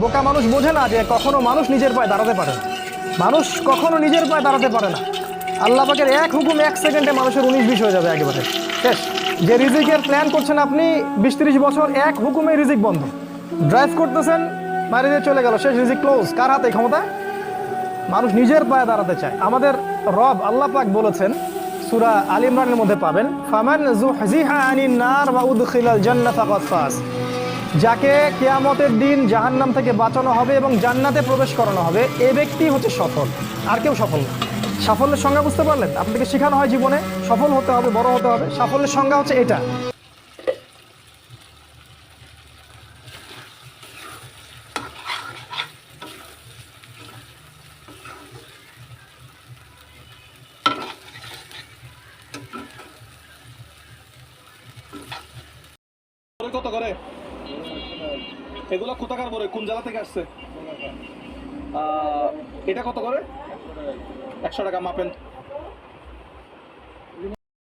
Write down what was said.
বোকা মানুষ বোঝে না যে কখনো মানুষ নিজের পায়ে দাঁড়াতে পারে না। মানুষ কখনো নিজের পায়ে দাঁড়াতে পারে না। আল্লাহ পাকের এক হুকুম 1 সেকেন্ডে মানুষের 19-20 হয়ে যাবে একেবারে শেষ। যে রিজিকের প্ল্যান করছেন আপনি 20-30 বছর, এক হুকুমে রিজিক বন্ধ। ড্রাইভ করতেছেন, মারি দিয়ে চলে গেল, শেষ, রিজিক ক্লোজ। কার হাতে ক্ষমতা? মানুষ নিজের পায়ে দাঁড়াতে চায়। আমাদের রব আল্লাহ পাক বলেছেন, সূরা আল ইমরানের মধ্যে পাবেন, ফামান যুহজিহা আনিন নার ওয়া উদখিলাল জান্নাত ফাকাদ ফাজ। যাকে কিয়ামতের দিন জাহান্নাম থেকে বাঁচানো হবে এবং জান্নাতে প্রবেশ করানো হবে, এই ব্যক্তি হচ্ছে সফল, আর কেউ সফল না। সাফল্যের সংজ্ঞা বুঝতে পারলেন? আপনাদেরকে শেখানো হয় জীবনে সফল হতে হবে, বড় হতে হবে। সাফল্যের সংজ্ঞা হচ্ছে এটা। কত করে এগুলো? কোথাকার বড়, কোন জেলা থেকে আসছে? এটা কত করে? 100 টাকা মাপেন।